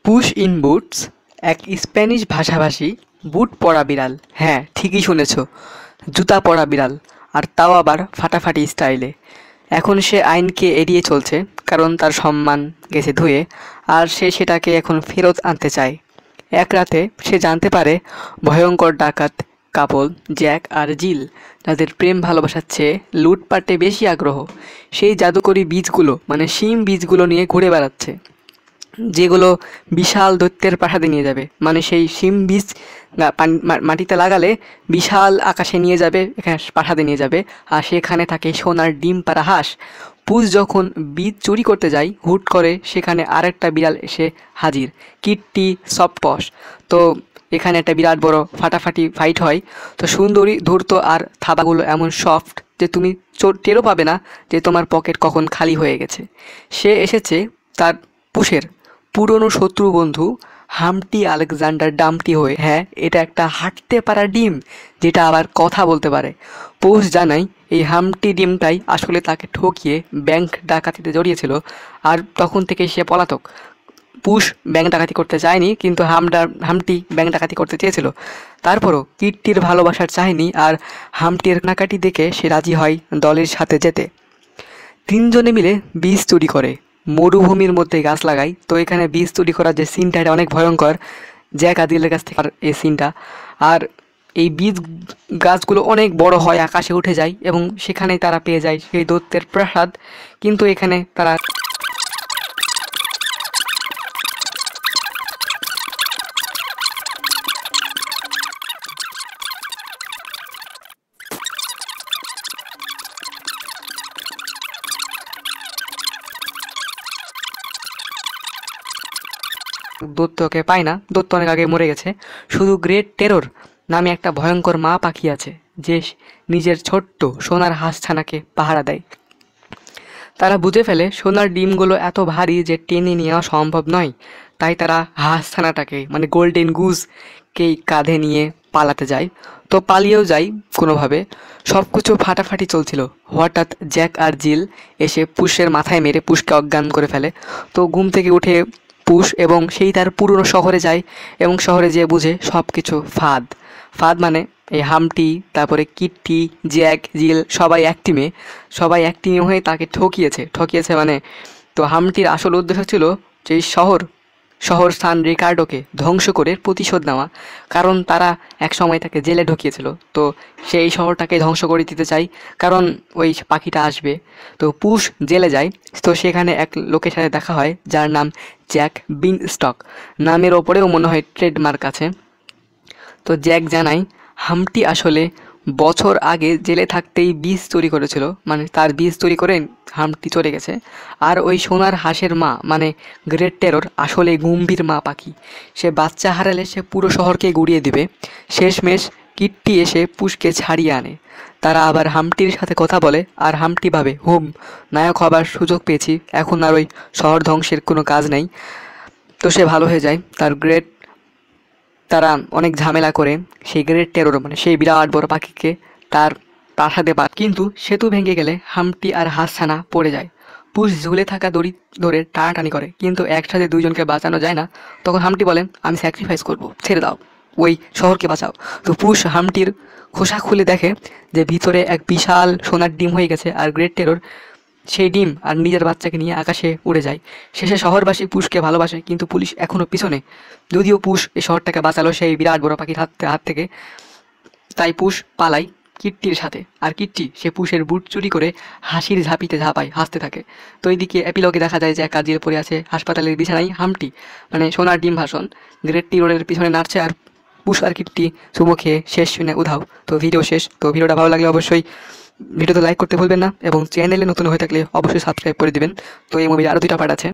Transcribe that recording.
Push in boots এক Spanish ভাষাভাষী বুট পরা বিড়াল। হ্যাঁ, ঠিকই শুনেছ, জুতা পরা বিড়াল, আর তাও আবার ফাটাফাটি স্টাইলে। এখন সে আইনকে এড়িয়ে চলছে, কারণ তার সম্মান গেছে ধুয়ে, আর সে সেটাকে এখন ফেরত আনতে চায়। এক রাতে সে জানতে পারে ভয়ঙ্কর ডাকাত কাপল জ্যাক আর জিল, তাদের প্রেম ভালোবাসার চেয়ে লুটপাটে বেশি আগ্রহ, সেই জাদুকরী বীজগুলো মানে শিম বীজগুলো নিয়ে ঘুরে বেড়াচ্ছে, যেগুলো বিশাল দৈত্যের প্রাসাদে নিয়ে যাবে। মানে সেই শিম বীজ মাটিতে লাগালে বিশাল আকাশে নিয়ে যাবে, এখানে প্রাসাদে নিয়ে যাবে, আর সেখানে থাকে সোনার ডিম পাড়া হাঁস। পুষ যখন বীজ চুরি করতে যায়, হুট করে সেখানে আরেকটা বিড়াল এসে হাজির, কিট্টি সফটপস। তো এখানে একটা বিরাট বড় ফাটাফাটি ফাইট হয়। তো সুন্দরী ধূর্ত আর থাবাগুলো এমন সফট যে তুমি টেরও পাবে না যে তোমার পকেট কখন খালি হয়ে গেছে। সে এসেছে তার পুষের পুরনো শত্রু বন্ধু হামটি আলেকজান্ডার ডাম্পটি হয়ে। হ্যাঁ, এটা একটা হাঁটতে পারা ডিম, যেটা আবার কথা বলতে পারে। পৌষ জানাই এই হামটি ডিমটাই আসলে তাকে ঠকিয়ে ব্যাংক ডাকাতিতে জড়িয়েছিল, আর তখন থেকে সে পলাতক। পুষ ব্যাংক ডাকাতি করতে চায়নি, কিন্তু হামটি ব্যাংক ডাকাতি করতে চেয়েছিল। তারপরও কিট্টির ভালোবাসার চায়নি, আর হামটির কানাকাটি দেখে সে রাজি হয় দলের সাথে যেতে। তিনজনে মিলে বীজ চুরি করে মরুভূমির মধ্যে গাছ লাগায়। তো এখানে বীজ চুরি করার যে সিনটা, এটা অনেক ভয়ঙ্কর। জ্যাক আদিলের কাছ থেকে এই সিনটা। আর এই বীজ গাছগুলো অনেক বড় হয়, আকাশে উঠে যায়, এবং সেখানেই তারা পেয়ে যায় সেই দৈত্যের প্রাসাদ। কিন্তু এখানে তারা দৈত্যকে পায় না, দৈত্য অনেক আগে মরে গেছে। শুধু গ্রেট টেরর নামে একটা ভয়ঙ্কর মা পাখি আছে, যে নিজের ছোট্ট সোনার হাঁসছানাকে পাহারা দেয়। তারা বুঝে ফেলে সোনার ডিমগুলো এত ভারী যে টেনে নেওয়া সম্ভব নয়, তাই তারা হাঁসছানাটাকে মানে গোল্ডেন গুজকেই কাঁধে নিয়ে পালাতে যায়। তো পালিয়েও যায় কোনোভাবে। সব কিছু ফাটাফাটি চলছিল, হঠাৎ জ্যাক আর জিল এসে পুষের মাথায় মেরে পুষকে অজ্ঞান করে ফেলে। তো ঘুম থেকে উঠে পুষ এবং সেই তার পুরনো শহরে যায়, এবং শহরে যেয়ে বুঝে সব কিছু ফাঁদ। ফাঁদ মানে এই হামটি, তারপরে কিট্টি, জ্যাক, জিল সবাই এক টিমে হয়ে তাকে ঠকিয়েছে মানে। তো হামটির আসল উদ্দেশ্য ছিল যে এই শহর সান রিকার্ডোকে ধ্বংস করে প্রতিশোধ নেওয়া, কারণ তারা এক সময় তাকে জেলে ঢুকিয়েছিল। তো সেই শহরটাকে ধ্বংস করে দিতে চাই, কারণ ওই পাখিটা আসবে। তো পুশ জেলে যায়। তো সেখানে এক লোকের সাথে দেখা হয় যার নাম জ্যাক বিনস্টক। নামের ওপরেও মনে হয় ট্রেডমার্ক আছে। তো জ্যাক জানায় হামটি আসলে বছর আগে জেলে থাকতেই বীজ চুরি করেছিল, মানে তার বীজ চুরি করে হামটি চলে গেছে। আর ওই সোনার হাঁসের মা মানে গ্রেট টেরর আসলে গম্ভীর মা পাখি। সে বাচ্চা হারালে সে পুরো শহরকে গুড়িয়ে দিবে। শেষমেশ কিট্টি এসে পুষকে ছাড়িয়ে আনে। তারা আবার হামটির সাথে কথা বলে, আর হামটি ভাবে নায়ক হবার সুযোগ পেয়েছি, এখন আর ওই শহর ধ্বংসের কোনো কাজ নেই। তো সে ভালো হয়ে যায়। তারা অনেক ঝামেলা করে সেই গ্রেট টেরর মানে সেই বিরাট বড় পাখিকে তার প্রাসাদে কিন্তু সেতু ভেঙে গেলে হামটি আর হাঁসছানা পড়ে যায়। পুষ ঝুলে থাকা দড়ি ধরে টানাটানি করে, কিন্তু একসাথে দুইজনকে বাঁচানো যায় না। তখন হামটি বলে, আমি স্যাক্রিফাইস করব, ছেড়ে দাও, ওই শহরকে বাঁচাও। তো পুষ হামটির খোসা খুলে দেখে যে ভিতরে এক বিশাল সোনার ডিম হয়ে গেছে, আর গ্রেট টেরর সেই ডিম আর নিজের বাচ্চাকে নিয়ে আকাশে উড়ে যায়। শেষে শহরবাসী পুষকে ভালোবাসে, কিন্তু পুলিশ এখনও পিছনে। যদিও পুষ এই শহরটাকে বাঁচালো সেই বিরাট বড় পাখির হাত থেকে, তাই পুষ পালায় কিট্টির সাথে। আর কিট্টি সে পুষের বুট চুরি করে হাসির ঝাঁপিতে ঝাঁপায়, হাসতে থাকে। তো এইদিকে এপিলগে দেখা যায় যে কাজিয়ে পড়ে আছে হাসপাতালের বিছানায় হামটি, মানে সোনার ডিম ভাষণ গ্রেট টেররের পিছনে নাড়ছে, আর পুষ আর কিট্টি চুমো খেয়ে শেষ শুনে উধাও। তো ভিডিও শেষ। তো ভিডিওটা ভালো লাগলে অবশ্যই ভিডিওতে লাইক করতে ভুলবেন না, এবং চ্যানেলে নতুন হয়ে থাকলে অবশ্যই সাবস্ক্রাইব করে দিবেন। তো এই মুভির আরও 2টা পার্ট আছে।